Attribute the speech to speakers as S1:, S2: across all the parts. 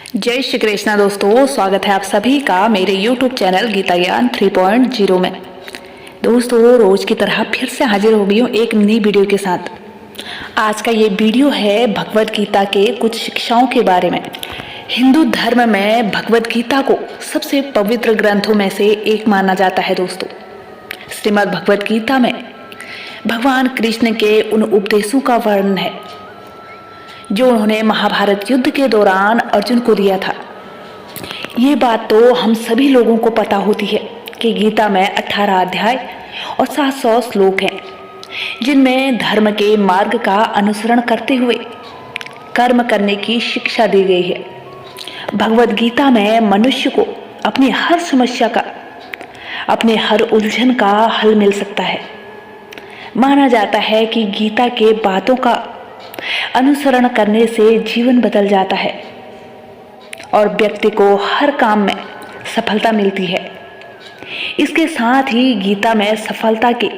S1: जय श्री कृष्णा दोस्तों, स्वागत है आप सभी का मेरे YouTube चैनल गीता ज्ञान 3.0 में। दोस्तों, रोज की तरह फिर से हाजिर हो गई हूँ एक नई वीडियो के साथ। आज का ये वीडियो है भगवद गीता के कुछ शिक्षाओं के बारे में। हिंदू धर्म में भगवद गीता को सबसे पवित्र ग्रंथों में से एक माना जाता है। दोस्तों, श्रीमद् भगवद गीता में भगवान कृष्ण के उन उपदेशों का वर्णन है जो उन्होंने महाभारत युद्ध के दौरान अर्जुन को दिया था। ये बात तो हम सभी लोगों को पता होती है कि गीता में 18 अध्याय और 700 श्लोक हैं, जिनमें धर्म के मार्ग का अनुसरण करते हुए कर्म करने की शिक्षा दी गई है। भगवद गीता में मनुष्य को अपनी हर समस्या का, अपने हर उलझन का हल मिल सकता है। माना जाता है कि गीता के बातों का अनुसरण करने से जीवन बदल जाता है और व्यक्ति को हर काम में सफलता मिलती है। इसके साथ ही गीता में सफलता के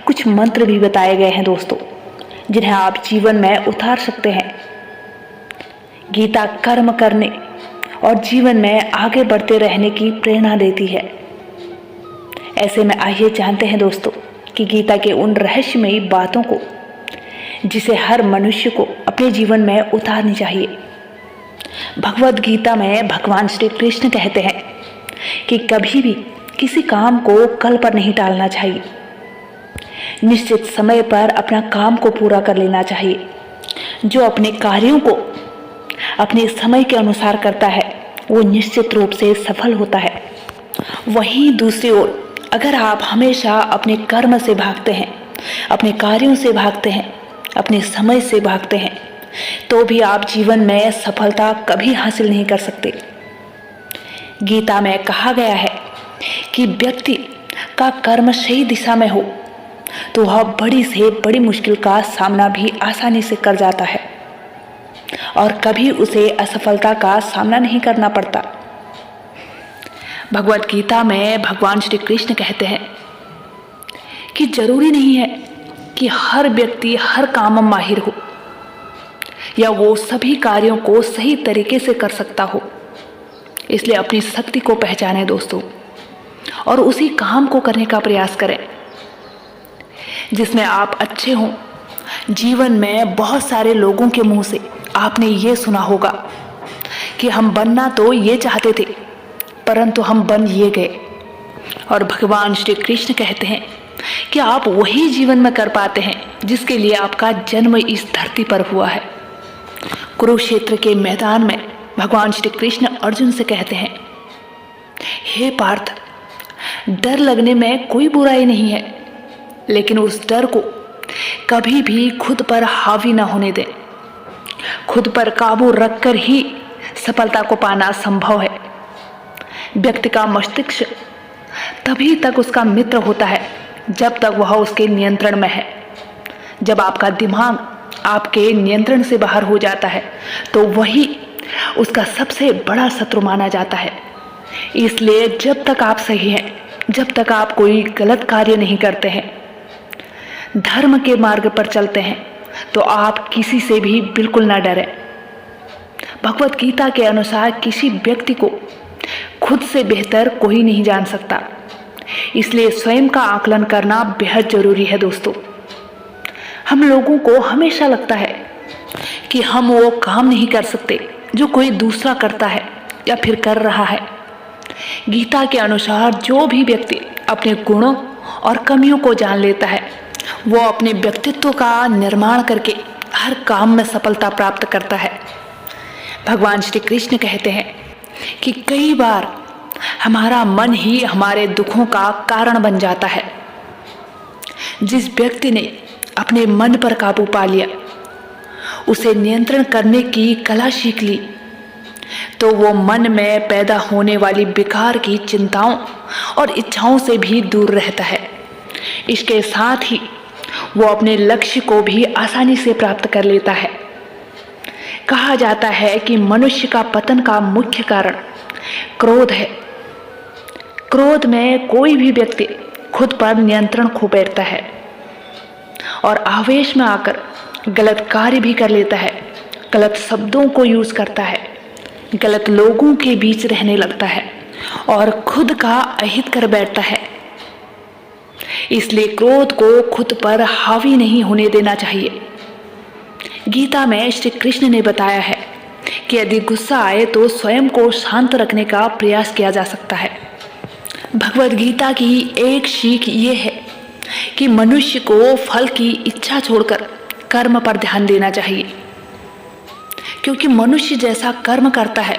S1: कुछ मंत्र भी बताए गए हैं दोस्तों, जिन्हें आप जीवन में उतार सकते हैं। गीता कर्म करने और जीवन में आगे बढ़ते रहने की प्रेरणा देती है। ऐसे में आइए जानते हैं दोस्तों कि गीता के उन रहस्यमयी बातों को जिसे हर मनुष्य को अपने जीवन में उतारनी चाहिए। भगवद गीता में भगवान श्री कृष्ण कहते हैं कि कभी भी किसी काम को कल पर नहीं टालना चाहिए। निश्चित समय पर अपना काम को पूरा कर लेना चाहिए। जो अपने कार्यों को अपने समय के अनुसार करता है वो निश्चित रूप से सफल होता है। वहीं दूसरी ओर अगर आप हमेशा अपने कर्म से भागते हैं, अपने कार्यों से भागते हैं, अपने समय से भागते हैं, तो भी आप जीवन में सफलता कभी हासिल नहीं कर सकते। गीता में कहा गया है कि व्यक्ति का कर्म सही दिशा में हो तो वह बड़ी से बड़ी मुश्किल का सामना भी आसानी से कर जाता है और कभी उसे असफलता का सामना नहीं करना पड़ता। भगवद गीता में भगवान श्री कृष्ण कहते हैं कि जरूरी नहीं है कि हर व्यक्ति हर काम में माहिर हो या वो सभी कार्यों को सही तरीके से कर सकता हो। इसलिए अपनी शक्ति को पहचानें दोस्तों, और उसी काम को करने का प्रयास करें जिसमें आप अच्छे हों। जीवन में बहुत सारे लोगों के मुंह से आपने ये सुना होगा कि हम बनना तो ये चाहते थे परंतु हम बन ये गए। और भगवान श्री कृष्ण कहते हैं कि आप वही जीवन में कर पाते हैं जिसके लिए आपका जन्म इस धरती पर हुआ है। कुरुक्षेत्र के मैदान में भगवान श्री कृष्ण अर्जुन से कहते हैं, हे पार्थ, डर लगने में कोई बुराई नहीं है, लेकिन उस डर को कभी भी खुद पर हावी न होने दें। खुद पर काबू रखकर ही सफलता को पाना संभव है। व्यक्ति का मस्तिष्क तभी तक उसका मित्र होता है जब तक वह उसके नियंत्रण में है। जब आपका दिमाग आपके नियंत्रण से बाहर हो जाता है तो वही उसका सबसे बड़ा शत्रु माना जाता है। इसलिए जब तक आप सही हैं, जब तक आप कोई गलत कार्य नहीं करते हैं, धर्म के मार्ग पर चलते हैं, तो आप किसी से भी बिल्कुल ना डरें। भगवद गीता के अनुसार किसी व्यक्ति को खुद से बेहतर कोई नहीं जान सकता। इसलिए स्वयं का आकलन करना बेहद जरूरी है दोस्तों। हम लोगों को हमेशा लगता है कि हम वो काम नहीं कर सकते जो कोई दूसरा करता है या फिर कर रहा है। गीता के अनुसार जो भी व्यक्ति अपने गुणों और कमियों को जान लेता है वो अपने व्यक्तित्व का निर्माण करके हर काम में सफलता प्राप्त करता है। भगवान श्री कृष्ण कहते हैं कि कई बार हमारा मन ही हमारे दुखों का कारण बन जाता है। जिस व्यक्ति ने अपने मन पर काबू पा लिया, उसे नियंत्रण करने की कला सीख ली, तो वो मन में पैदा होने वाली बेकार की चिंताओं और इच्छाओं से भी दूर रहता है। इसके साथ ही वो अपने लक्ष्य को भी आसानी से प्राप्त कर लेता है। कहा जाता है कि मनुष्य का पतन का मुख्य कारण क्रोध है। क्रोध में कोई भी व्यक्ति खुद पर नियंत्रण खो बैठता है और आवेश में आकर गलत कार्य भी कर लेता है, गलत शब्दों को यूज करता है, गलत लोगों के बीच रहने लगता है और खुद का अहित कर बैठता है। इसलिए क्रोध को खुद पर हावी नहीं होने देना चाहिए। गीता में श्री कृष्ण ने बताया है कि यदि गुस्सा आए तो स्वयं को शांत रखने का प्रयास किया जा सकता है। भगवद गीता की एक सीख ये है कि मनुष्य को फल की इच्छा छोड़कर कर्म पर ध्यान देना चाहिए, क्योंकि मनुष्य जैसा कर्म करता है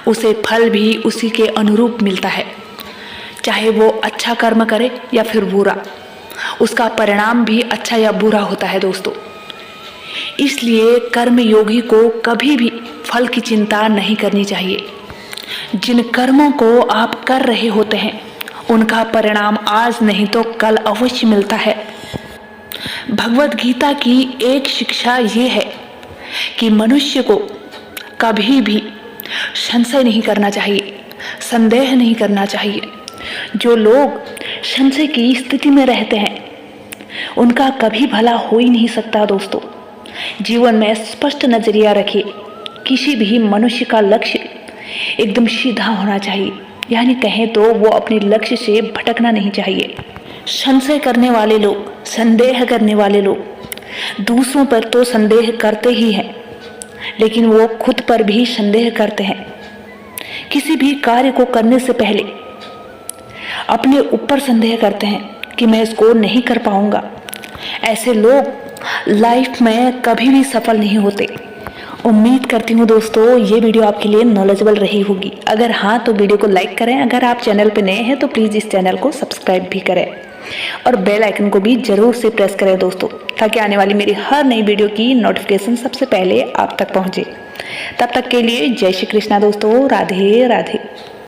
S1: उसे फल भी उसी के अनुरूप मिलता है। चाहे वो अच्छा कर्म करे या फिर बुरा, उसका परिणाम भी अच्छा या बुरा होता है दोस्तों। इसलिए कर्म योगी को कभी भी फल की चिंता नहीं करनी चाहिए। जिन कर्मों को आप कर रहे होते हैं उनका परिणाम आज नहीं तो कल अवश्य मिलता है। भगवद गीता की एक शिक्षा ये है कि मनुष्य को कभी भी संशय नहीं करना चाहिए, संदेह नहीं करना चाहिए। जो लोग संशय की स्थिति में रहते हैं उनका कभी भला हो ही नहीं सकता दोस्तों। जीवन में स्पष्ट नजरिया रखिए। किसी भी मनुष्य का लक्ष्य एकदम सीधा होना चाहिए, यानी कहें तो वो अपने लक्ष्य से भटकना नहीं चाहिए। संशय करने वाले लोग, संदेह करने वाले लोग दूसरों पर तो संदेह करते ही हैं, लेकिन वो खुद पर भी संदेह करते हैं। किसी भी कार्य को करने से पहले अपने ऊपर संदेह करते हैं कि मैं इसको नहीं कर पाऊंगा। ऐसे लोग लाइफ में कभी भी सफल नहीं होते। उम्मीद करती हूँ दोस्तों ये वीडियो आपके लिए नॉलेजेबल रही होगी। अगर हाँ तो वीडियो को लाइक करें। अगर आप चैनल पर नए हैं तो प्लीज़ इस चैनल को सब्सक्राइब भी करें और बेल आइकन को भी ज़रूर से प्रेस करें दोस्तों, ताकि आने वाली मेरी हर नई वीडियो की नोटिफिकेशन सबसे पहले आप तक पहुँचे। तब तक के लिए जय श्री कृष्णा दोस्तों। राधे राधे।